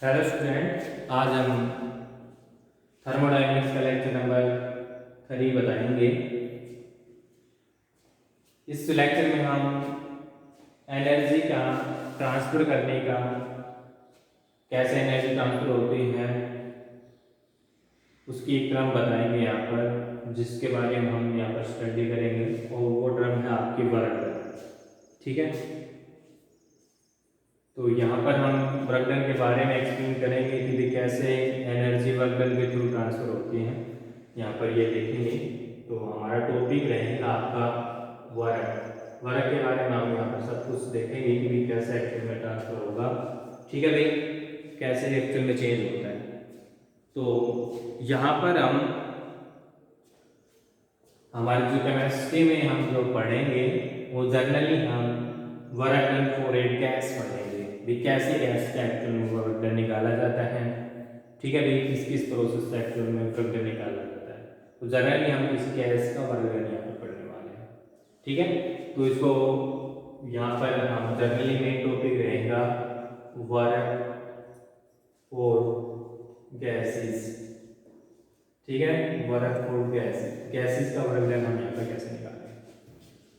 Hello student, आज हम thermodynamics का लेक्चर नंबर 3 बताएंगे। इस लेक्चर में हम एनर्जी का ट्रांसफ़र करने का, कैसे एनर्जी ट्रांसफ़र होती है उसकी एक ड्रम बताएंगे यहाँ पर, जिसके बारे में हम यहाँ पर स्टडी करेंगे। और वो ड्रम है आपकी वर्क। ठीक है, तो यहाँ पर हम वर्क डन के बारे में एक्सप्लेन करेंगे कि कैसे एनर्जी वर्क डन के थ्रू ट्रांसफ़र होती है। यहाँ पर ये देखेंगे तो हमारा टॉपिक रहेगा आपका वर्क। वर्क के बारे में हम यहाँ पर सब कुछ देखेंगे कि भाई कैसे एक्चुअल में ट्रांसफ़र होगा। ठीक है भाई, कैसे एक्चुअल में चेंज होता है। तो यहाँ पर हम हमारी जो केमिस्ट्री में हम जो पढ़ेंगे वो जनरली हम work done for a gas पढ़ेंगे भी कैसे गैस का एक्चुअल में वर्क डन निकाला जाता है। ठीक है भाई, किस प्रोसेस से एक्चुअल में वर्क डन निकाला जाता है। तो जनरली हम किसी गैस का वर्क डन यहाँ पर पढ़ने वाले हैं। ठीक है, तो इसको यहाँ पर हम जनरली मेन टॉपिक रहेगा वर्क और गैसेस। ठीक है, वर्क फॉर गैसेस का वर्क डन हम यहाँ पर कैसे निकालेंगे।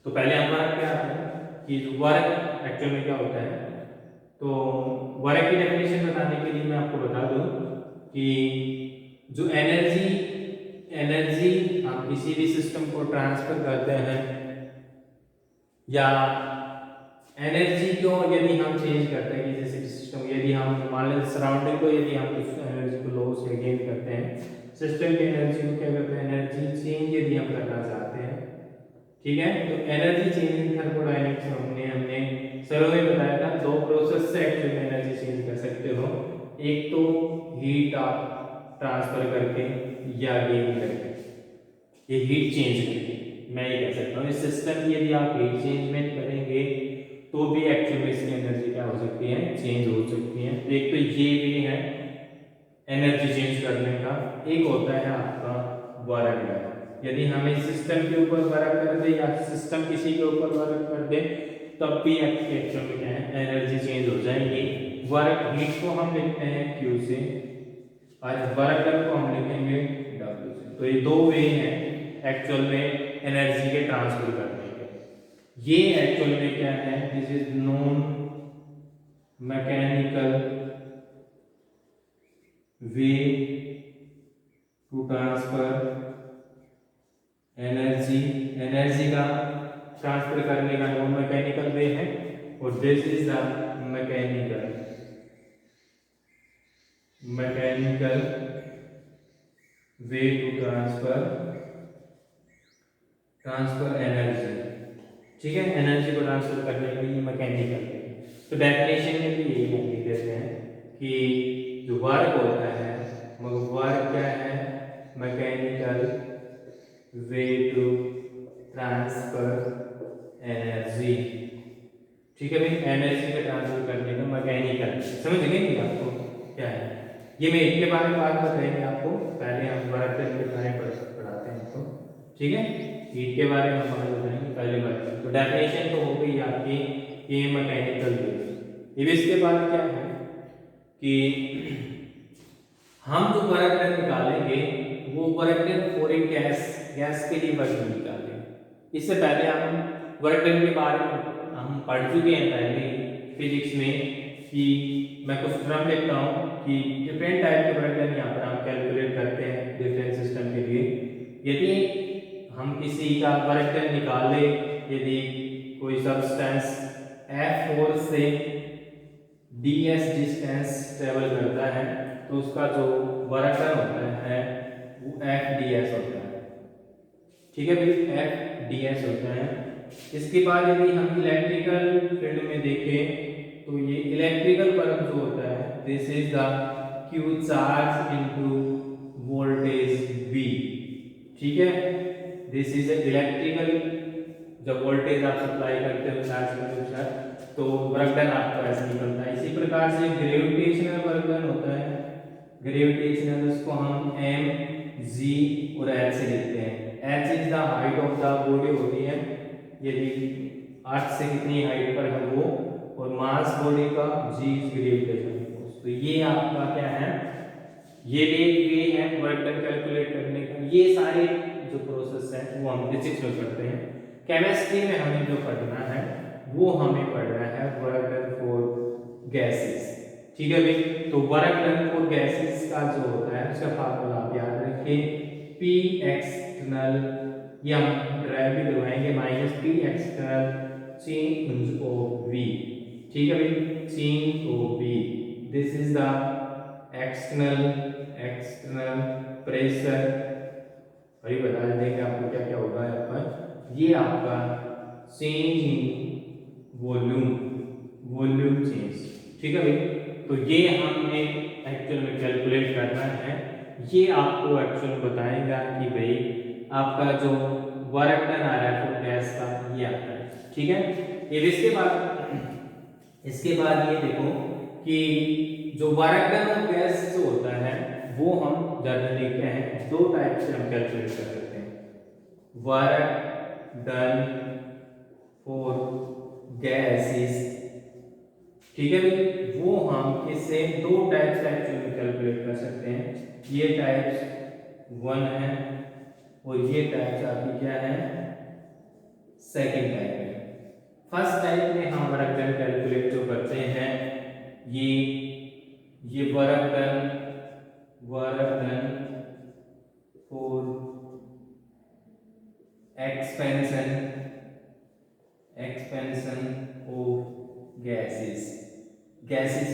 तो पहले हम वर्क क्या आते हैं कि वर्क एक्चुअल में क्या होता है। तो वर्क की डेफिनेशन बताने के लिए मैं आपको बता दूं कि जो एनर्जी हम किसी भी सिस्टम को ट्रांसफर करते हैं, या एनर्जी को यदि हम चेंज करते हैं किसी सिस्टम, यदि हम मान लें सराउंडिंग को, यदि हम कुछ एनर्जी को लॉस या गेन करते हैं, सिस्टम की एनर्जी को क्या करते हैं, एनर्जी चेंज यदि हम करना चाहते हैं। ठीक है, तो एनर्जी चेंज इन थर्मोडायनेमिक्स में हमने शुरू में बताया था दो प्रोसेस से एक्चुअल में एनर्जी चेंज कर सकते हो। एक तो हीट आप ट्रांसफर करके या गेन करके, ये हीट चेंज करके मैं ये कह सकता हूँ। इस सिस्टम की यदि आप हीट चेंजमेंट करेंगे तो भी एक्चुअल में इसकी एनर्जी क्या हो सकती है, चेंज हो सकती है। तो एक तो ये भी है एनर्जी चेंज करने का, एक होता है आपका वर्क डन। यदि हम इस सिस्टम के ऊपर वर्क कर दे या सिस्टम किसी के ऊपर वर्क कर दे तब भी एक्चुअल में क्या है, एनर्जी चेंज हो जाएगी। वर्क हीट को हम लिखते हैं Q से और वर्क डन को हम लिखेंगे W से। तो ये दो वे हैं एक्चुअल में एनर्जी के ट्रांसफर करने के। ये एक्चुअल में क्या है, this is non mechanical way to transfer energy का ट्रांसफर करने का नॉन मैकेनिकल वे है। और this is the mechanical way to transfer energy. ठीक है, एनर्जी को ट्रांसफर करने के लिए मैकेनिकल वे। तो डेफिनेशन में भी यही हम लिख देते हैं कि जो वर्क होता है, मगर वर्क क्या है, mechanical way to transfer energy. ठीक है भाई, एनर्जी का ट्रांसफर करने का मैकेनिकल, समझ गए कि आपको क्या है। ये मैं एक के बारे में बात बताएंगे आपको, पहले हम वर्क डन के बारे में पढ़ाते हैं तो। ठीक है, हीट के बारे में हम बात बताएंगे पहले वर्क डन। तो डेफिनेशन तो हो गई आपकी ये मैकेनिकल वे। अब इसके बाद क्या है कि हम जो वर्क डन निकालेंगे वो work done for a gas के लिए वर्क डन निकालेंगे। इससे पहले हम वर्क डन के बारे में हम पढ़ चुके हैं पहले फिजिक्स में कि मैं कुछ ड्रम लिखता हूँ कि डिफरेंट टाइप के वर्क डन यहाँ पर हम कैलकुलेट करते हैं डिफरेंट सिस्टम के लिए। यदि हम किसी का वर्क डन निकाले, यदि कोई सब्सटेंस F4 से ds डिस्टेंस ट्रेवल करता है तो उसका जो वर्क डन होता है वो Fds होता है। ठीक है भाई, Fds होता है। इसके बाद यदि हम इलेक्ट्रिकल फील्ड में देखें तो ये इलेक्ट्रिकल वर्क जो होता है, this is the Q charge into voltage V। ठीक है, दिस इज इलेक्ट्रिकल, जब वोल्टेज आप सप्लाई करते हो चार्ज करते हो तो वर्क डन आपको ऐसे निकलता है। इसी प्रकार से ग्रेविटेशनल वर्क डन होता है। ग्रेविटेशनल, उसको हम m g और h से लिखते हैं। h is the height of the body होती है, यदि अर्थ से कितनी हाइट पर है वो, और मास बॉडी का g इज ग्रेविटेशनल फोर्स। तो ये आपका क्या है, ये भी एक वे है वर्क डन कैलकुलेट करने का। ये सारे जो प्रोसेस है वो हम फिजिक्स में पढ़ते हैं। केमिस्ट्री में हमें जो पढ़ना है वो हमें पढ़ना है वर्क डन फॉर गैसेस। ठीक है भाई, तो वर्क डन फॉर गैसेस का जो होता है उसका फार्मूला आप याद रखें, P एक्सटर्नल, ये हम ड्राइव भी करवाएंगे, minus P external change of V। ठीक है भाई, change of V, this is the external pressure. अभी बता देंगे आपको क्या क्या होगा यहाँ पर। ये आपका चेंज इन वॉल्यूम चेंज। ठीक है भाई, तो ये हमने एक्चुअल में कैलकुलेट करना है। ये आपको एक्चुअल बताएगा कि भाई आपका जो वर्क डन आ रहा है तो गैस का ये आता है। ठीक है, ये इसके बाद ये देखो कि जो वर्क डन ऑफ गैस जो होता है वो हम जनरली क्या है, दो टाइप से हम कैलकुलेट कर सकते हैं। वर्क डन फॉर गैसेस, ठीक है भाई, वो हम किससे दो टाइप से एक्चुअली कैलकुलेट कर सकते हैं। ये टाइप्स 1 है और ये टाइप्स आपकी क्या है, सेकंड टाइप है। फर्स्ट टाइप में हम वर्क डन कैलकुलेट जो करते हैं, ये work done for expansion of gases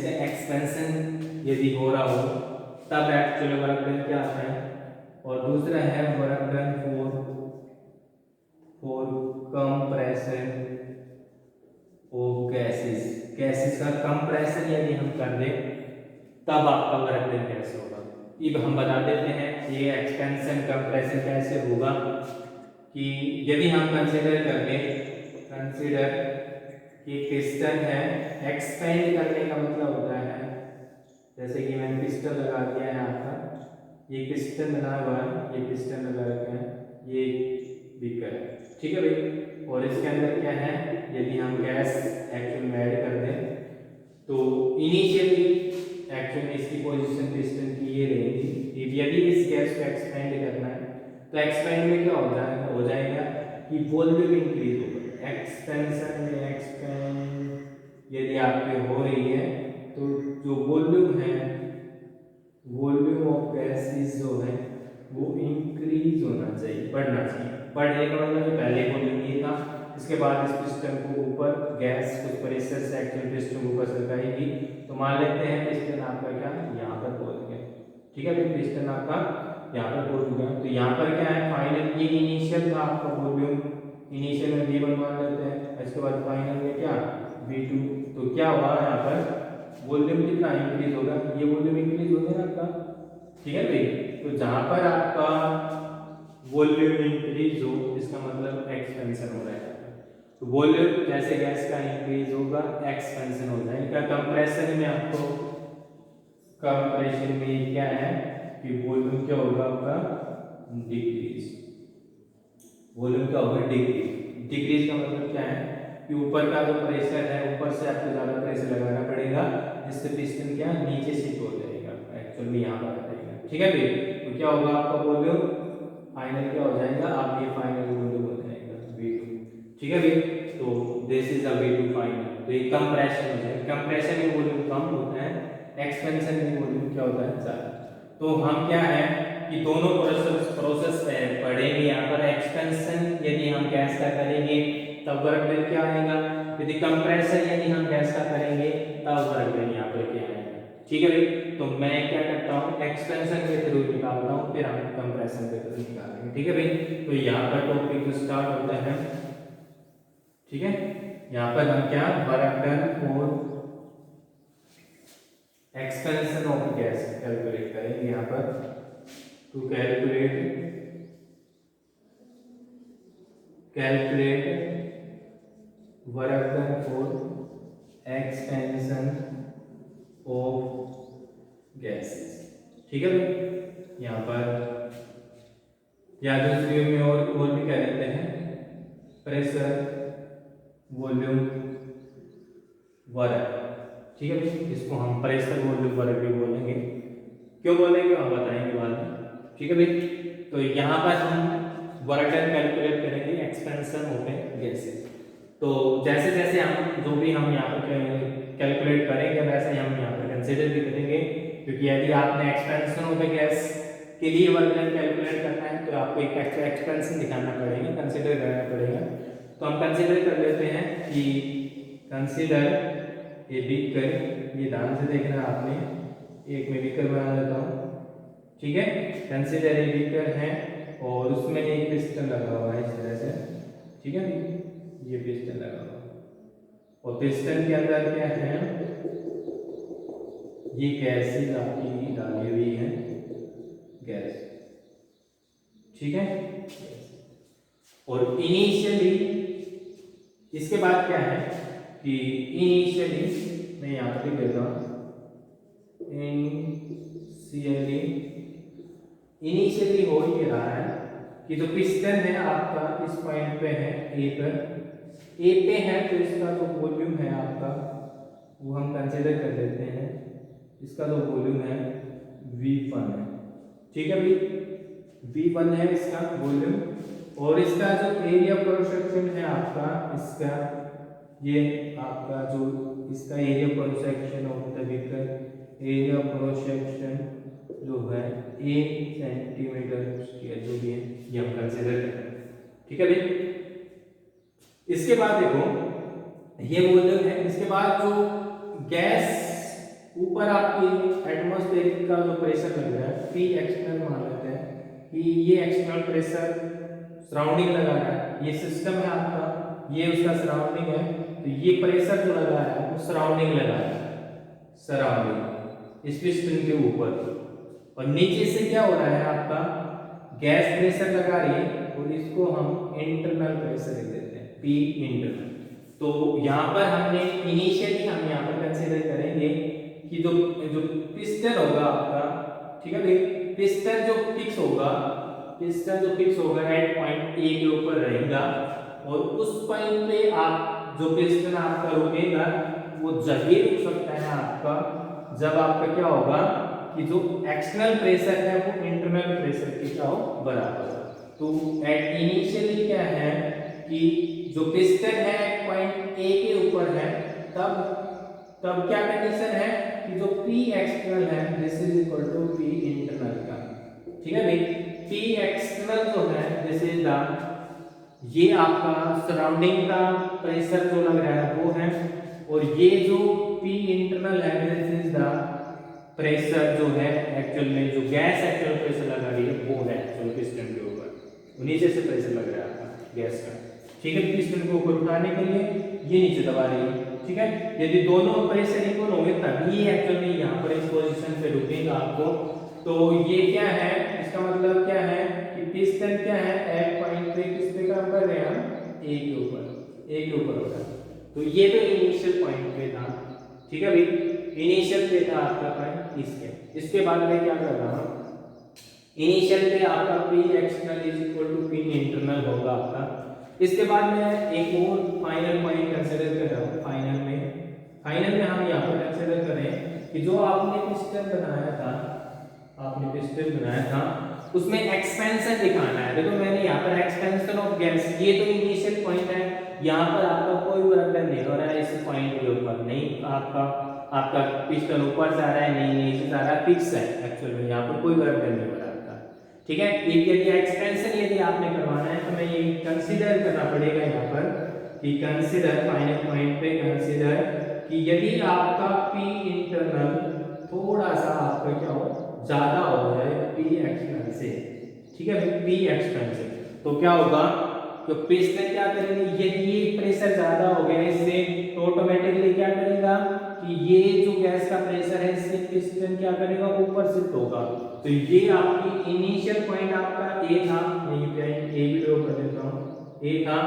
का एक्सपेंशन यदि हो रहा हो तब एक्चुअली वर्क डन क्या आता है। और दूसरा है work done for compression of gases का कंप्रेशन यदि हम कर दें तब आपका वर्क डन कैसे होगा। अब हम बता देते हैं ये एक्सपेंशन कंप्रेशन कैसे होगा कि यदि हम कंसीडर कि पिस्टन है, एक्सपेंड करने का मतलब होता है, जैसे कि मैंने पिस्टन लगा दिया है आपका, ये पिस्टन बना हुआ है, ये पिस्टन लगा रखे हैं, ये बीकर है। ठीक है भाई, और इसके अंदर क्या है, यदि हम गैस एक्चुअल में ऐड कर दें तो इनिशियली एक्चुअल में इसकी पोजीशन पिस्टन की ये रहेगी। यदि इस गैस को एक्सपेंड करना है तो एक्सपेंड में क्या हो जाएगा कि वॉल्यूम इंक्रीज होगा। एक्सपेंशन में एक्सपेंड यदि आपके हो रही है तो जो वॉल्यूम है, वॉल्यूम ऑफ गैसेस जो है वो इंक्रीज होना चाहिए, बढ़ना चाहिए। बढ़ने का मतलब पहले वॉल्यूम ये था, इसके बाद इस पिस्टन को ऊपर गैस कुछ प्रेशर से एक्चुअल पिस्टन को ऊपर सरकाएगी। तो मान लेते हैं पिस्टन आपका क्या यहाँ पर पहुंच गया। ठीक है भाई, पिस्टन आपका यहाँ पर पहुंच गया। तो यहाँ पर क्या है, फाइनल ये इनिशियल था आपका वॉल्यूम, इनिशियल में V1 मान लेते हैं, इसके बाद फाइनल में क्या V2। तो क्या हुआ यहाँ पर वॉल्यूम कितना इंक्रीज होगा, ये वॉल्यूम इंक्रीज हो गया आपका। ठीक है भाई, तो जहां पर आपका वॉल्यूम इंक्रीज हो इसका मतलब एक्सपेंशन हो रहा है। तो वॉल्यूम जैसे गैस का इंक्रीज होगा एक्सपेंशन हो जाएगा। कंप्रेशन में आपको कंप्रेशन में क्या है कि वॉल्यूम क्या होगा आपका डिक्रीज। वॉल्यूम क्या होगा डिक्रीज का मतलब क्या है कि ऊपर का जो प्रेशर है, ऊपर से आपको ज्यादा प्रेशर लगाना पड़ेगा जिससे पिस्टन क्या नीचे शिफ्ट हो जाएगा, एक्चुअल में यहाँ पर आ जाएगा। ठीक है भाई, तो क्या होगा आपका वॉल्यूम फाइनल क्या हो जाएगा, आप ये फाइनल वॉल्यूम हो जाएगा V2। ठीक है भाई, तो this is the V2 final. तो ये कंप्रेशन हो जाएगा, कंप्रेशन में वॉल्यूम कम होता है, एक्सपेंशन में वॉल्यूम क्या होता है ज्यादा। तो हम क्या है कि दोनों प्रोसेस पढ़ेंगे। यहाँ पर एक्सपेंशन यदि हम गैस का करेंगे तब वर्क डन क्या आएगा, यदि कंप्रेशन यदि हम गैस का करेंगे तब वर्क डन यहाँ पर क्या आएगा। ठीक है भाई, तो मैं क्या करता हूँ एक्सपेंशन के थ्रू निकालता हूँ, फिर हम कंप्रेशन के थ्रू निकालेंगे। ठीक है भाई, तो यहाँ पर टॉपिक स्टार्ट होता है। ठीक है, यहाँ पर हम क्या वर्क डन और एक्सपेंशन ऑफ गैस कैलकुलेट करेंगे। यहाँ पर to calculate work done for expansion of gases. ठीक है भाई, यहाँ पर या दूसरी में और भी कह देते हैं प्रेशर वॉल्यूम वर्क। ठीक है भाई, इसको हम प्रेशर वॉल्यूम वर्क भी बोलेंगे। क्यों बोलेंगे हम बताएंगे बाद में। ठीक है भाई, तो यहाँ पर हम वर्क डन कैलकुलेट करेंगे एक्सपेंशन ऑफ गैसेस। तो जैसे जैसे हम जो भी हम यहाँ पर कैलकुलेट करेंगे वैसे ही हम यहाँ पर कंसिडर भी करेंगे, क्योंकि यदि आपने एक्सपेंशन ऑफ गैस के लिए वर्क डन कैलकुलेट करना है तो आपको एक एक्स्ट्रा एक्सपेंशन दिखाना पड़ेगा, कंसिडर करना पड़ेगा। तो हम कंसिडर कर लेते हैं कि कंसिडर ये बीकर, ये ध्यान से देखना आपने, एक में बीकर बना देता हूँ। ठीक है, कंसिडर ये बीकर है और उसमें एक पिस्टन लगा हुआ है इस तरह से। ठीक है, ये पिस्टन लगा हुआ है और पिस्टन के अंदर क्या है, ये गैसेज आपकी डाली हुई है, गैस। ठीक है, और इनिशियली इसके बाद क्या है कि इनिशियली मैं यहाँ पर लिख देता हूँ, इनिशियली हो ये रहा है कि जो पिस्टन है आपका इस पॉइंट पे है, ए पे है, तो इसका जो वॉल्यूम है आपका वो हम कंसीडर कर लेते हैं, इसका जो वॉल्यूम है V1 है। ठीक है भाई, V1 है इसका वॉल्यूम, और इसका जो एरिया क्रॉस सेक्शन है आपका, इसका ये आपका जो इसका area cross section of the beaker, area cross section जो है 1 सेंटीमीटर स्क्वायर जो भी है ये हम कंसीडर करें। ठीक है भाई, इसके बाद देखो ये वॉल्यूम है, इसके बाद जो गैस ऊपर आपकी एटमॉस्फेरिक का जो प्रेशर लग रहा है P एक्सटर्नल मान लेते हैं कि ये एक्सटर्नल प्रेशर सराउंडिंग लगा रहा है, ये सिस्टम है आपका, ये उसका सराउंडिंग है, तो ये प्रेशर जो लगा है वो सराउंडिंग लगा है, सराउंडिंग इस पिस्टन के ऊपर, और नीचे से क्या हो रहा है आपका गैस प्रेशर लगा रही है और इसको हम इंटरनल प्रेशर देते हैं P इंटरनल। तो यहाँ पर हमने इनिशियली हम यहाँ पर कंसीडर करेंगे कि जो जो पिस्टन होगा आपका, ठीक है भाई, पिस्टन जो फिक्स होगा, पिस्टन जो फिक्स होगा एट पॉइंट ए के ऊपर रहेगा, और उस पॉइंट पे आप जो पिस्टन आपका रुकेगा वो जभी रुक सकता है आपका जब आपका क्या होगा कि जो एक्सटर्नल प्रेशर है वो इंटरनल प्रेशर के क्या हो बराबर। तो एट इनिशियली क्या है कि जो पिस्टन है पॉइंट ए के ऊपर है, तब क्या कंडीशन है कि जो P एक्सटर्नल है this is equal to P internal का। ठीक है भाई, P एक्सटर्नल जो है दिस इज द, ये आपका सराउंडिंग का प्रेशर जो लग रहा है वो है, और ये जो P इंटरनल है दिस इज द प्रेशर जो है एक्चुअल में जो गैस एक्चुअल प्रेशर लगा रही है वो है एक्चुअल पिस्टन के ऊपर, नीचे से प्रेशर लग रहा है आपका गैस का। ठीक है, पिस्टन को ऊपर उठाने के लिए ये नीचे दबा रही है। ठीक है, यदि दोनों प्रेशर इक्वल होंगे तभी एक्चुअल में यहाँ पर इस पोजीशन पे रुकेगा आपको। तो ये क्या है, इसका मतलब क्या है कि पिस्टन क्या है एट पॉइंट पे किस पे काम कर रहे हैं हम, ए के ऊपर होगा। तो ये तो इनिशियल पॉइंट पे था। ठीक है भाई, इनिशियल पे था आपका पॉइंट इसके बाद मैं क्या कर रहा हूँ, इनिशियल पे आपका P external is equal to P internal होगा आपका। इसके बाद मैं एक और फाइनल पॉइंट कंसीडर कर रहा हूँ, फाइनल में हम यहाँ पर कंसीडर करें कि जो आपने पिस्टन बनाया था उसमें एक्सपेंशन दिखाना है। देखो मैंने यहाँ पर एक्सपेंशन ऑफ गैस, ये तो इनिशियल पॉइंट है, यहाँ पर आपका कोई वर्क डन नहीं हो रहा है इस पॉइंट के ऊपर, नहीं आपका पिस्टन ऊपर जा रहा है, नहीं नीचे जा रहा है, फिक्स है एक्चुअल में, यहाँ पर कोई वर्क डन नहीं हो रहा है। ठीक है, यदि एक्सपेंशन यदि आपने करवाना है तो मैं ये कंसीडर करना पड़ेगा यहाँ पर कि कंसीडर फाइनल पॉइंट पे कंसीडर कि यदि आपका P इंटरनल थोड़ा सा आपका क्या हो ज्यादा हो जाए P एक्सटर्नल से। ठीक है, P एक्सटर्नल से तो क्या होगा, तो पिस्टन क्या करेंगे, यदि ये प्रेशर ज्यादा हो गया इससे तो ऑटोमेटिकली क्या करेगा कि ये जो गैस का प्रेशर है इससे पिस्टन क्या करेगा ऊपर शिफ्ट होगा। तो ये आपकी इनिशियल पॉइंट आपका ए था, मैं ये ए भी ड्रॉ कर देता हूँ, ए था।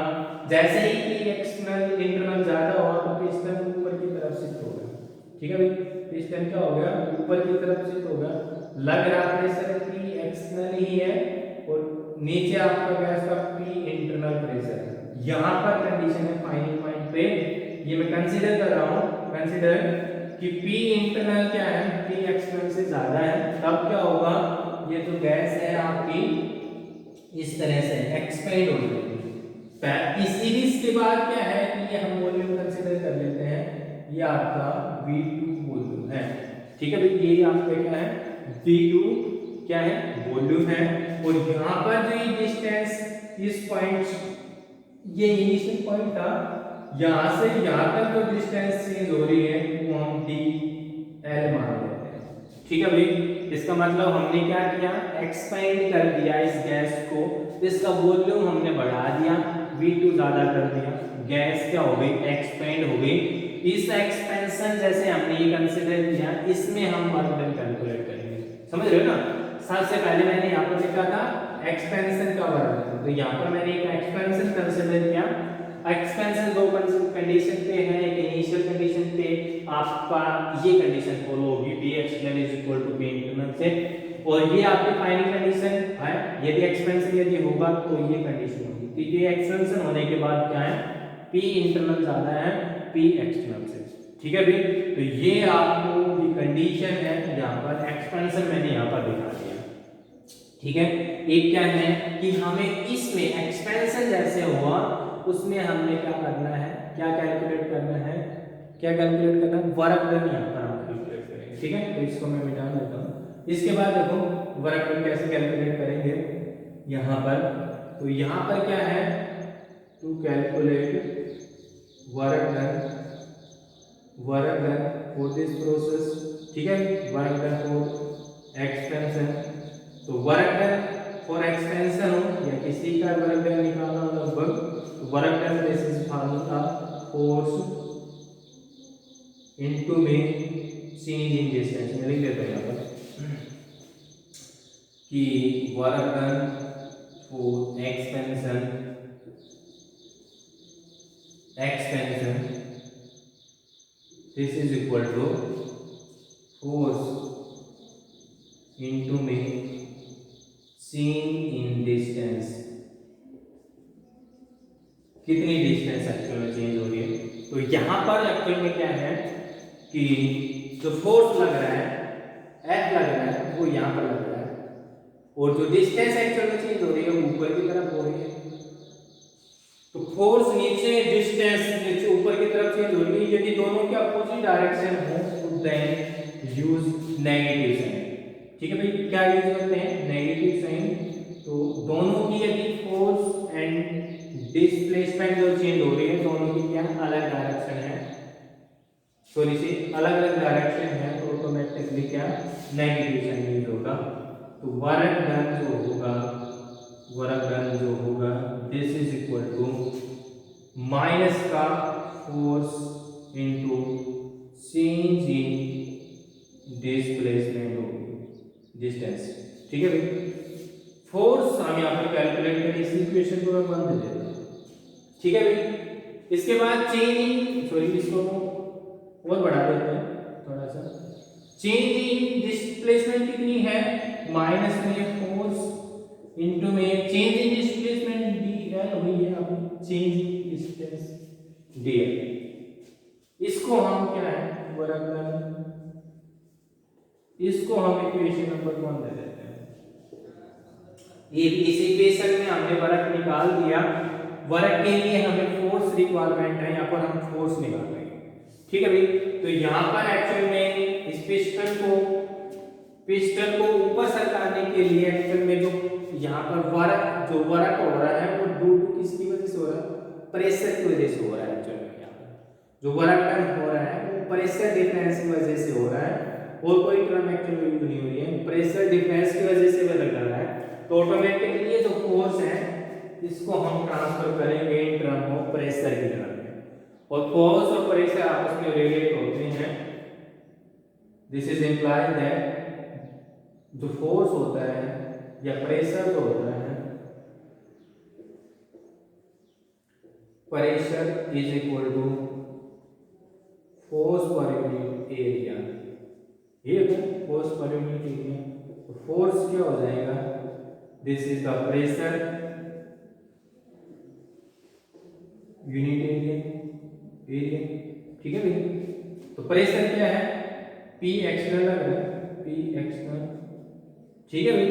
जैसे ही P एक्सटर्नल इंटरनल ज्यादा होगा तो पिस्टन ऊपर की तरफ शिफ्ट होगा। ठीक है भाई, पिस्टन क्या हो गया ऊपर की तरफ शिफ्ट होगा, लग रहा प्रेशर P एक्सटर्नल ही है और नीचे आपका गैस का P इंटरनल प्रेशर है। यहाँ पर कंडीशन है फाइनल पॉइंट पे, ये मैं कंसीडर कर रहा हूँ, कंसीडर कि P इंटरनल क्या है, P एक्सटर्नल से ज्यादा है, तब क्या होगा, ये जो गैस है आपकी इस तरह से एक्सपेंड हो जाएगी। इसी के बाद क्या है कि ये हम वॉल्यूम कंसीडर कर लेते हैं, ये आपका V2 वॉल्यूम है। ठीक है भाई, ये आपका क्या है, V2 क्या है, वॉल्यूम है। और यहाँ पर जो ये डिस्टेंस इस पॉइंट, ये इनिशियल पॉइंट था, यहाँ से यहाँ तक जो डिस्टेंस चेंज हो रही है वो हम DL मान लेते हैं। ठीक है भाई, इसका मतलब हमने क्या किया, एक्सपेंड कर दिया इस गैस को, इसका वॉल्यूम हमने बढ़ा दिया, V2 ज्यादा कर दिया, गैस क्या हो गई, एक्सपेंड हो गई। इस एक्सपेंशन जैसे हमने ये कंसीडर किया, इसमें हम वर्क डन कैलकुलेट करेंगे। समझ रहे हो ना, सबसे पहले मैंने यहाँ पर लिखा था एक्सपेंशन का वर्क डन, तो यहाँ पर मैंने एक एक्सपेंशन कंसीडर किया। एक्सपेंशन दो कंडीशन पे है, एक इनिशियल कंडीशन पे आपका ये कंडीशन फॉलो होगी, P external is equal to P internal से, और ये आपकी फाइनल कंडीशन है, यदि एक्सपेंशन यदि होगा तो ये कंडीशन होगी। तो ये एक्सपेंशन होने के बाद क्या है, P इंटरनल ज्यादा है P एक्सटर्नल से। ठीक है भाई, तो ये आपको ये कंडीशन है, यहाँ पर एक्सपेंशन मैंने यहाँ पर दिखा दिया। ठीक है, एक क्या है कि हमें इसमें एक्सपेंशन जैसे हुआ उसमें हमने क्या करना है, क्या कैलकुलेट करना है, क्या कैलकुलेट करना है, वर्क डन यहाँ पर हम कैलकुलेट करेंगे। ठीक है, तो इसको मैं मिटा देता हूँ। इसके बाद देखो वर्क डन कैसे कैलकुलेट करेंगे यहाँ पर, तो यहाँ पर क्या है, to calculate work done for this process. ठीक है, वर्क डन फॉर एक्सपेंशन, तो वर्क डन फॉर एक्सपेंशन हो या किसी का वर्क डन निकालना हो लगभग, work done this is formula force into में चेंज इन डिस्टेंस। मैं लिख देता हूं यहाँ पर कि work done for expansion this is equal to force into में चेंज इन डिस्टेंस। कितनी डिस्टेंस एक्चुअल में चेंज हो रही है, तो यहाँ पर एक्चुअल में क्या है कि जो फोर्स लग रहा है, F लग रहा है, वो यहाँ पर लग रहा है, और जो डिस्टेंस एक्चुअल में चेंज हो रही है वो ऊपर की तरफ हो रही है। तो फोर्स नीचे, डिस्टेंस नीचे ऊपर की तरफ चेंज हो रही है। यदि दोनों के अपोजिट डायरेक्शन हो तो देन यूज नेगेटिव साइन। ठीक है भाई, क्या यूज करते हैं, नेगेटिव साइन। तो दोनों की यदि फोर्स एंड डिस्प्लेसमेंट जो चेंज हो रही है, दोनों की क्या अलग डायरेक्शन है, सॉरी से अलग अलग डायरेक्शन है, तो ऑटोमेटिकली क्या नेगेटिव साइन यूज होगा। तो वर्क डन जो होगा this is equal to minus का force into change in displacement होगी, डिस्टेंस। ठीक है भाई, फोर्स हम यहाँ पर कैलकुलेट करें, इस इक्वेशन को मैं बंद दे देता हूँ। ठीक है भाई, इसके बाद चेंज इन, सॉरी इसको और बढ़ा देते हैं थोड़ा सा, चेंज इन डिस्प्लेसमेंट कितनी है, माइनस में फोर्स इनटू में चेंज इन डिस्प्लेसमेंट dl हुई है, अब चेंज इन डिस्टेंस dl। इसको हम क्या है वर्क डन, इसको हम इक्वेशन नंबर 1 दे देते हैं। ये इस इक्वेशन में हमने वर्क निकाल दिया, वर्क के लिए हमें फोर्स रिक्वायरमेंट है, यहाँ पर हम फोर्स निकाल रहे हैं। ठीक है भाई, तो यहाँ पर एक्चुअल में इस पिस्टन को ऊपर सरकाने के लिए एक्चुअल में जो यहाँ पर वर्क हो रहा है वो ड्यू टू किसकी वजह से हो रहा है, प्रेशर की वजह से हो रहा है। एक्चुअल में यहाँ पर जो वर्क डन हो रहा है वो प्रेशर डिफरेंस की वजह से हो रहा है, और कोई टर्म एक्चुअल में यूज नहीं हो रही है, प्रेशर डिफरेंस की वजह से वर्क कर रहा है। तो ऑटोमेटिकली ये जो फोर्स है इसको हम ट्रांसफर करेंगे इन टर्म ऑफ प्रेशर की टर्म में, और फोर्स और प्रेशर आपस में रिलेट होते हैं। दिस इज इंप्लाइड दैट जो फोर्स होता है या प्रेशर जो होता है, pressure is equal to force पर यूनिट एरिया। ये है फोर्स पर यूनिट एरिया, तो फोर्स क्या हो जाएगा, this is the pressure unit area. ठीक है भाई, तो प्रेशर क्या है, पी एक्सटर्नल लग रहा है, पी एक्सटर्नल, ठीक है भाई,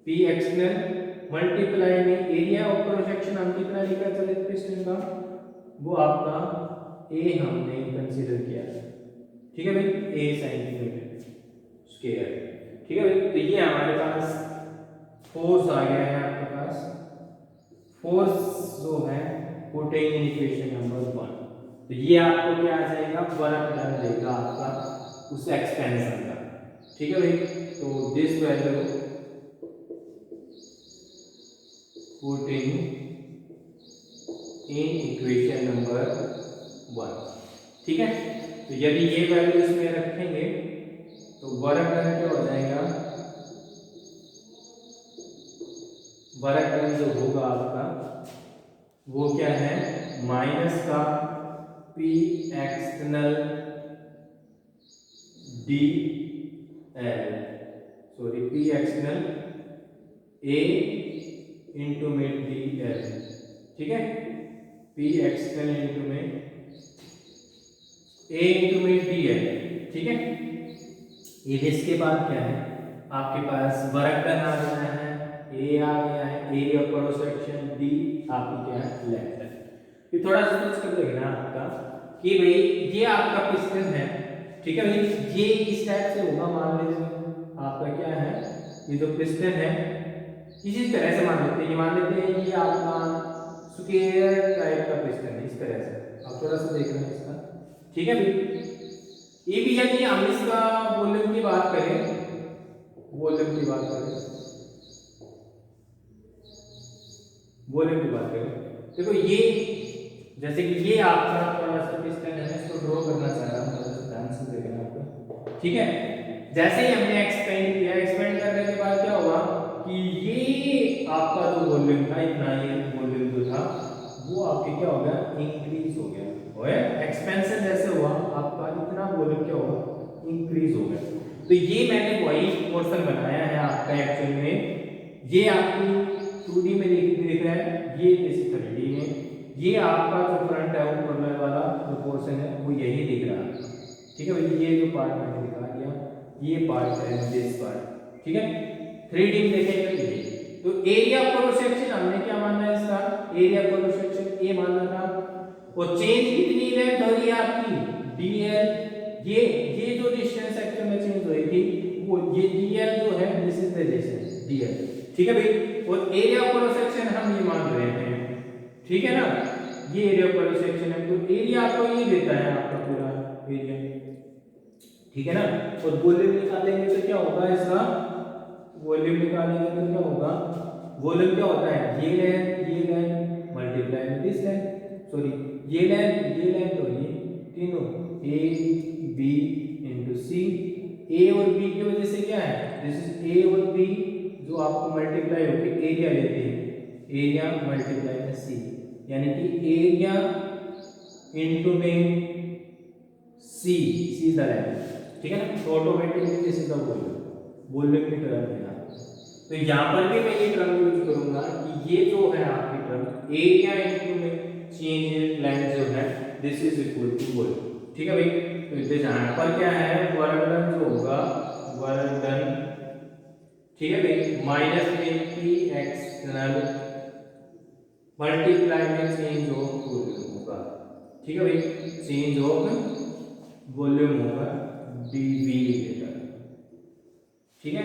पी एक्सटर्नल मल्टीप्लाई में एरिया ऑफ क्रॉस सेक्शन हम कितना लिखा चले पिस्टन का, वो आपका ए हमने कंसीडर किया, ठीक है भाई, ए सेंटीमीटर स्क्वायर, ठीक है भाई। तो ये हमारे पास फोर्स आ गया है, आपके पास फोर्स जो है पुटिंग इन इक्वेशन नंबर 1। तो ये आपको क्या आ जाएगा, वर्क डन देगा आपका उस एक्सपेंशन का, ठीक है भाई। तो this value putting in equation number 1, ठीक है। तो यदि ये वैल्यू इसमें रखेंगे तो वर्क डन क्या हो जाएगा, वर्क डन जो होगा आपका वो क्या है, माइनस का P external D L, sorry P external A into में डी एल, ठीक है, पी एक्सटर्नल इंटू में ए इंटू में डी एल, ठीक है। ये इसके बाद क्या है, आपके पास वर्क डन आ गया है, ए आ गया है, area of cross section, D आपकी क्या है, लेंथ है। ये थोड़ा सा सोच कर देखना आपका कि भाई ये आपका पिस्टन है, ठीक है भाई, ये इस टाइप से होगा, मान लीजिए आपका क्या है, ये जो पिस्टन है इसी तरह से मान लेते हैं, ये मान लेते हैं ये आपका स्क्वायर टाइप का पिस्टन है, इस तरह से आप थोड़ा सा देख रहे हैं इसका, ठीक है भाई। ये भी यदि हम इसका वॉल्यूम की बात करें, वॉल्यूम की बात करें, वॉल्यूम की बात करें, देखो ये जैसे कि ये आपका थोड़ा सा पिस्टन है, इसको ड्रॉ करना चाह रहा हूं, थोड़ा सा ध्यान से देखना आपको, ठीक है। जैसे ही हमने एक्सपेंड किया, एक्सपेंड करने के बाद क्या हुआ कि ये आपका जो वॉल्यूम था, इतना ये वॉल्यूम जो था वो आपके क्या हो गया, इंक्रीज हो गया, और एक्सपेंशन जैसे हुआ आपका इतना वॉल्यूम क्या होगा, इंक्रीज हो गया। तो ये मैंने वही पोर्शन बनाया है आपका एक्चुअल में, ये आपकी 2D में दिख रहा है, ये इस 3D में, ये आपका जो फ्रंट है ऊपर वाला जो पोर्शन है वो यही दिख रहा है, ठीक है भाई। ये जो पार्ट मैंने दिखा दिया, ये पार्ट है, दिस पार्ट, ठीक है। 3D में देखेंगे तो एरिया ऑफ क्रॉस सेक्शन हमने क्या माना है, इसका area of cross section A माना था, और चेंज कितनी लेंथ हो रही है आपकी, dl, ये जो डिस्टेंस एक्चुअल में चेंज हुई थी वो ये dl जो है, this is the distance dl, ठीक है भाई। और एरिया ऑफ क्रॉस सेक्शन हम ये मान रहे हैं, ठीक है ना, ये एरिया ऑफ क्रॉस सेक्शन है, तो एरिया आपको ये देता है आपका पूरा एरिया, ठीक है ना। और वॉल्यूम निकालेंगे तो क्या होगा, इसका वॉल्यूम निकालेंगे तो क्या होगा, वॉल्यूम क्या होता है, ये लेंथ मल्टीप्लाई में दिस लेंथ, सॉरी ये लेंथ और ये तीनों ए बी इंटू सी, ए और बी की वजह से क्या है, दिस इज ए और बी जो आपको मल्टीप्लाई होकर एरिया लेते हैं, एरिया मल्टीप्लाई में सी, यानी कि एरिया इनटू में सी, सी इज द लेंथ, ठीक है ना। तो automatically this is the volume की टर्म है। तो यहाँ पर भी मैं ये टर्म यूज करूंगा कि ये जो है आपकी टर्म एरिया इनटू में चेंज इन लेंथ जो है, this is equal to volume, ठीक है भाई। तो यहाँ पर क्या है, वर्क डन जो होगा, वर्क डन, ठीक है भाई, माइनस में पी एक्सटर्नल मल्टीप्लाई में चेंज ऑफ वॉल्यूम होगा, ठीक है भाई, चेंज ऑफ वॉल्यूम होगा dV लीटर, ठीक है।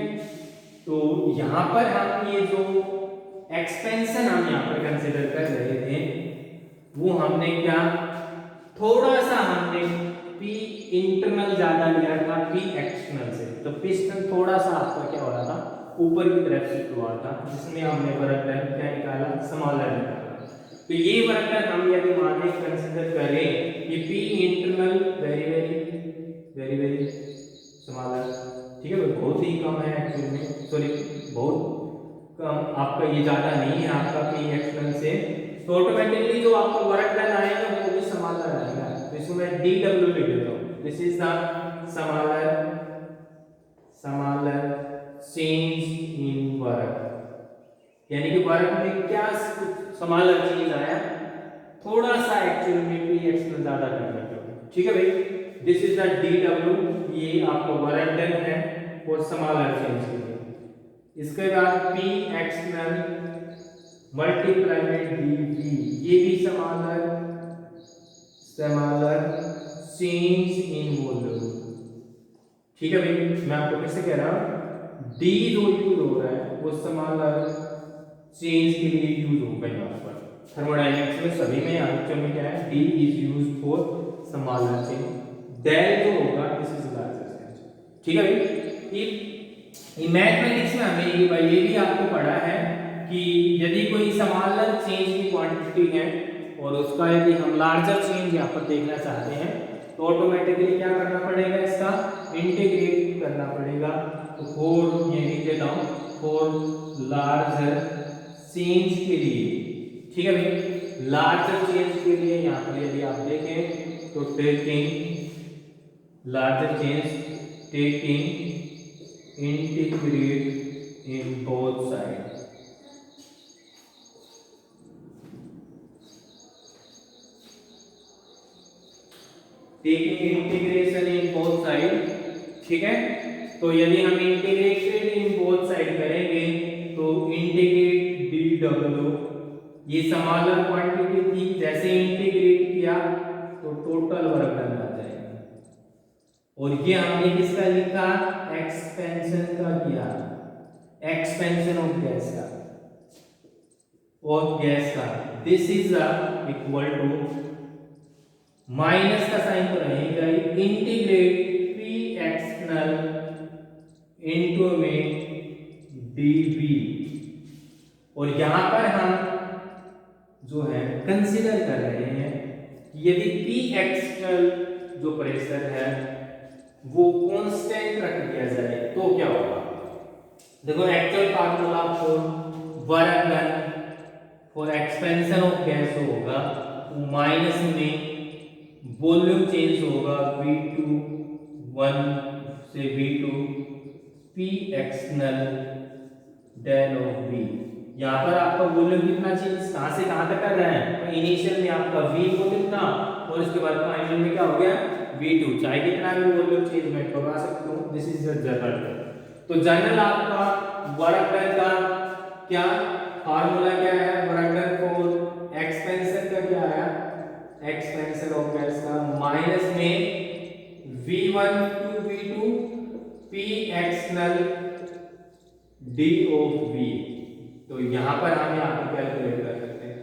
तो यहाँ पर हम ये जो एक्सपेंशन हम यहाँ पर कंसिडर कर रहे थे वो हमने क्या, थोड़ा सा हमने P इंटरनल ज्यादा लिया था P एक्सटर्नल से, तो पिस्टन थोड़ा सा आपका क्या हो रहा था, ऊपर की तरफ शिफ्ट हुआ था, जिसमें हमने वर्क डन क्या निकाला, स्मॉलर निकाला। तो ये वर्क डन हम यदि मान लें कंसीडर करें कि P internal very very very smaller, ठीक है, बहुत ही कम है एक्चुअली में, सॉरी बहुत कम, आपका ये ज्यादा नहीं है आपका P एक्सटर्नल से, तो ऑटोमेटिकली जो आपका वर्क डन आएगा वो भी स्मॉलर आएगा। तो इसमें dW लिख देता हूं, this is the smaller change in work, यानी कि वर्क में क्या स्मॉलर चेंज आया, थोड़ा सा एक्चुअल में P एक्सटर्नल ज्यादा करना, ठीक है भाई। दिस इज द dw, ये आपका वर्क डन है और स्मॉलर चेंज के लिए। इसके बाद p एक्सटर्नल मल्टीप्लाई में dv, ये भी स्मॉलर चेंज इन वॉल्यूम। ठीक है भाई, मैं आपको फिर से कह रहा हूं, d जो यूज हो रहा है वो स्मॉलर चेंज के लिए यूज होगा यहाँ पर। थर्मोडायनेमिक्स में सभी में आंसर में क्या है, d is used for smaller change, del जो होगा दिस इज लार्जर चेंज। ठीक है भाई, ये मैथमेटिक्स में हमें ये भी आपको पढ़ा है कि यदि कोई स्मॉलर चेंज की क्वांटिटी है और उसका यदि हम लार्जर चेंज यहाँ पर देखना चाहते हैं तो ऑटोमेटिकली क्या करना पड़ेगा, इसका इंटीग्रेट करना पड़ेगा। तो फोर ये लिख देता हूँ, फोर लार्जर चेंज के लिए। ठीक है भाई, लार्जर चेंज के लिए यहाँ पर यदि आप देखें तो taking larger change, taking integrate in both side. Taking integration in both side. ठीक है, तो यदि हम इंटीग्रेटेड इन बोथ साइड करेंगे तो इंटीग्रेट dw, ये स्मॉलर क्वांटिटी थी, जैसे इंटीग्रेट किया तो टोटल वर्क डन आ जाएगा। और ये हमने किसका लिखा, एक्सपेंशन का किया, एक्सपेंशन ऑफ गैस का, और गैस का। This is equal to, minus का साइन तो रहेगा ही, इंटीग्रेट p एक्सटर्नल इनटू में dv। और यहां पर हम जो है कंसीडर कर रहे हैं कि यदि p एक्सटर्नल जो प्रेशर है वो कांस्टेंट रख दिया जाए तो क्या होगा। देखो actual formula for work done for expansion of gas होगा माइनस में वॉल्यूम चेंज होगा V2 1 से V2 P external del of V। यहाँ पर आपका वॉल्यूम कितना चेंज कहाँ से कहाँ तक कर रहा है, तो इनिशियल में आपका V को कितना और उसके बाद फाइनल में क्या हो गया V2। चाहे कितना भी वॉल्यूम चेंज मैं करवा सकता हूँ, दिस इज द जनरल। तो जनरल आपका वर्क डन का क्या फार्मूला क्या है, वर्क डन फॉर एक्सपेंशन का क्या है, एक्सपेंशन ऑफ गैस का माइनस में V1 to V2 P external D of V। तो यहाँ पर हम यहाँ पर कैलकुलेट कर सकते हैं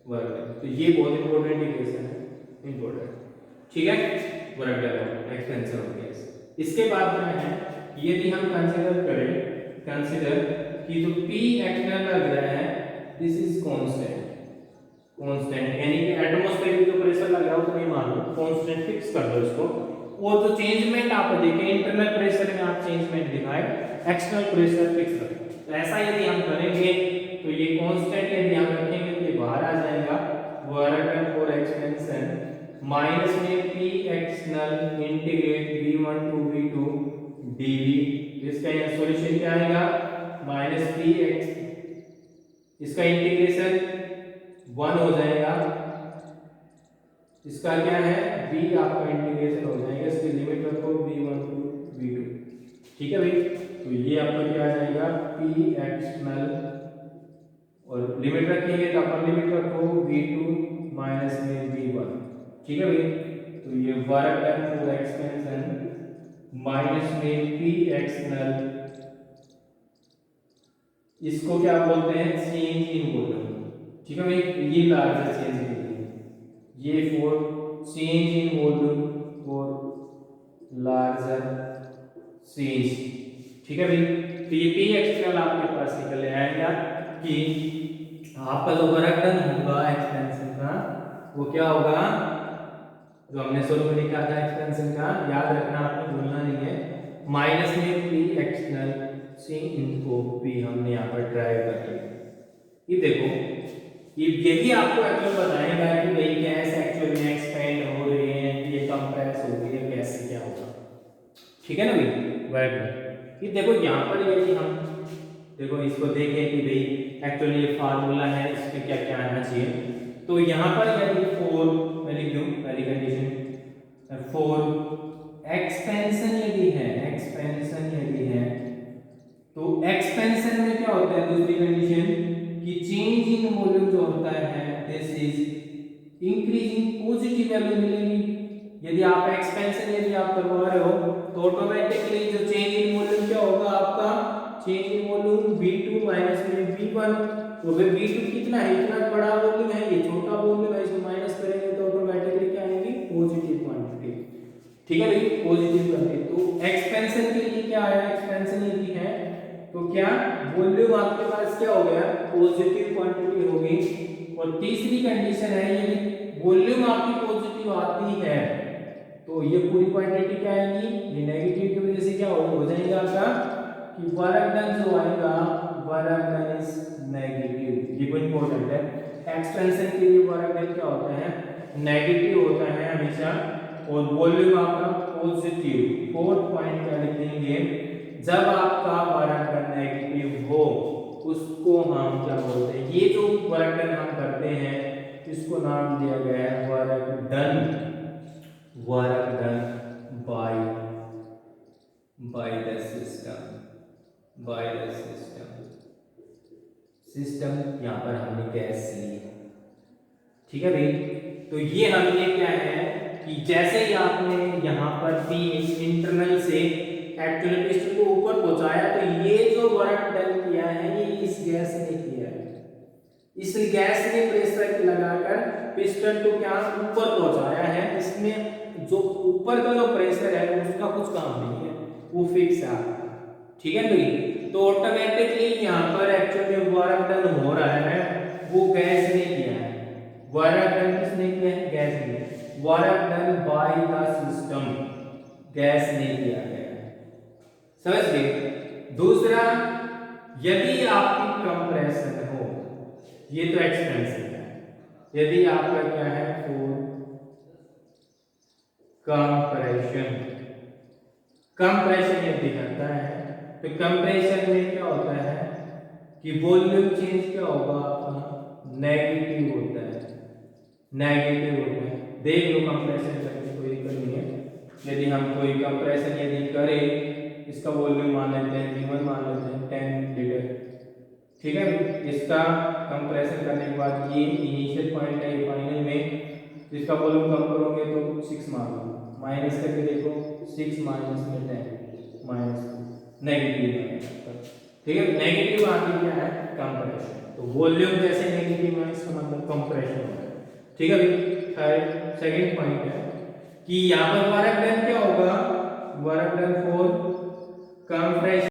वर्क डन। तो ये बहुत इंपॉर्टेंट इक्वेशन है, इंपॉर्टेंट। ठीक है, work done expansion of gas. इसके बाद क्या है, यदि हम कंसीडर कि जो P एक्सटर्नल लग रहा है दिस इज कांस्टेंट, यानी कि एटमॉस्फेरिक जो प्रेशर लग रहा है उसको मान लो कांस्टेंट, फिक्स कर दो इसको। और जो चेंजमेंट आप देखें इंटरनल प्रेशर में आप चेंजमेंट दिखाए, एक्सटर्नल प्रेशर फिक्स रखें। तो ऐसा यदि हम करेंगे तो ये कांस्टेंट यदि हम रखेंगे तो ये बाहर आ जाएगा, work done for expansion minus में P external integrate V1 to V2 dV। इसका यहाँ सॉल्यूशन क्या आएगा, माइनस P एक्स, इसका इंटीग्रेशन 1 हो जाएगा, इसका क्या है v आपका इंटीग्रेशन हो जाएगा, इसकी लिमिट रखो v1 टू v2। ठीक है भाई, तो ये आपका क्या आ जाएगा p एक्सटर्नल, और लिमिट रखेंगे तो अपर लिमिट रखो v2 माइनस में v1। ठीक है भाई, तो ये work done for expansion minus में p एक्सटर्नल, इसको क्या बोलते हैं चेंज इन वॉल्यूम। ठीक है भाई, ये लार्जर चेंज के लिए, ये for change in volume for larger change. ठीक है भाई, तो ये P एक्सटर्नल आपके पास निकल आएगा कि आपका जो वर्क डन होगा एक्सपेंशन का वो क्या होगा, जो हमने शुरू में लिखा था एक्सपेंशन का, याद रखना आपको भूलना नहीं है, माइनस में P external C into P हमने यहाँ पर ड्राइव कर लिया। ये देखो, यही आपको एक्चुअल बताएगा कि भाई गैस एक्चुअल में एक्सपेंड हो रही है, ये कंप्रेस हो गई है, गैस से क्या होगा। ठीक है ना भाई, वर्क। ये देखो यहाँ पर यदि हम देखो इसको देखें कि भाई एक्चुअली ये फार्मूला है, इसमें क्या क्या आना चाहिए। तो यहाँ पर यदि 4 मैं लिख दूं पहली कंडीशन, फोर एक्सपेंशन यदि है तो एक्सपेंशन में क्या होता है, दूसरी कंडीशन कि चेंज इन वॉल्यूम जो होता है this is increasing, positive value मिलेगी। यदि आप एक्सपेंशन यदि आप करवा रहे हो तो ऑटोमेटिकली जो चेंज इन वॉल्यूम क्या होगा आपका, change in volume V2 minus में V1, तो फिर V2 कितना है, इतना बड़ा वॉल्यूम है, ये छोटा वॉल्यूम है, इसको माइनस करेंगे तो ऑटोमेटिकली क्या आएगी, पॉजिटिव क्वांटिटी। ठीक है भाई, पॉजिटिव क्वांटिटी। तो एक्सपेंशन के लिए क्या आया, एक्सपेंशन यदि है तो क्या वॉल्यूम आपके पास क्या हो गया, पॉजिटिव क्वांटिटी होगी। और तीसरी कंडीशन है यदि वॉल्यूम आपकी पॉजिटिव आती है तो ये पूरी क्वांटिटी क्या आएगी, ये नेगेटिव की वजह से क्या हो जाएगा आपका कि वर्क डन जो आएगा, वर्क डन इज नेगेटिव। ये बहुत इंपॉर्टेंट है, एक्सपेंशन के लिए वर्क डन क्या होता है, नेगेटिव होता है हमेशा, और वॉल्यूम आपका पॉजिटिव। फोर्थ पॉइंट क्या लिखेंगे, जब आपका वर्क डन नेगेटिव हो उसको हम क्या बोलते हैं, ये जो वर्क डन हम करते हैं इसको नाम दिया गया है work done by the system यहाँ पर हमने गैस ली। ठीक है भाई, तो ये हमने क्या है कि जैसे ही आपने यहाँ पर भी इंटरनल से एक्चुअल पिस्टन को ऊपर पहुंचाया तो ये जो वर्क डन किया है ये इस गैस ने किया है, इस गैस ने प्रेशर लगाकर पिस्टन को क्या ऊपर पहुंचाया है। इसमें जो ऊपर का जो प्रेशर है उसका कुछ काम नहीं है, वो फिक्स है। ठीक है भाई, तो ऑटोमेटिकली यहाँ पर एक्चुअली वर्क डन हो रहा है वो गैस ने किया है। वर्क डन किसने किया है, गैस ने। Work done by the system, gas ने किया गया है। समझ गए। दूसरा, यदि आपकी कंप्रेशन हो, ये तो एक्सपेंसिव है, यदि आपका क्या है फोर कंप्रेशन यदि करता है तो कंप्रेशन में क्या होता है कि वॉल्यूम चेंज क्या होगा आपका, नेगेटिव होता है, देख लो कंप्रेशन करके कोई दिक्कत नहीं है। यदि हम कोई कंप्रेशन यदि करें, इसका वॉल्यूम मान लेते हैं V1 मान लेते हैं 10 लीटर। ठीक है, इसका कंप्रेशन करने के बाद ये इनिशियल पॉइंट है, ये फाइनल में इसका वॉल्यूम कम करोगे तो 6 मान लो, माइनस करके देखो 6 माइनस में 10 माइनस नेगेटिव। ठीक है, नेगेटिव आती क्या है, कंप्रेशन। तो वॉल्यूम जैसे नेगेटिव है इसका मतलब कंप्रेशन होगा। ठीक है भाई, थर्ड सेकंड पॉइंट है कि यहाँ पर वर्क डन क्या होगा, वर्क डन फॉर कंप्रेशन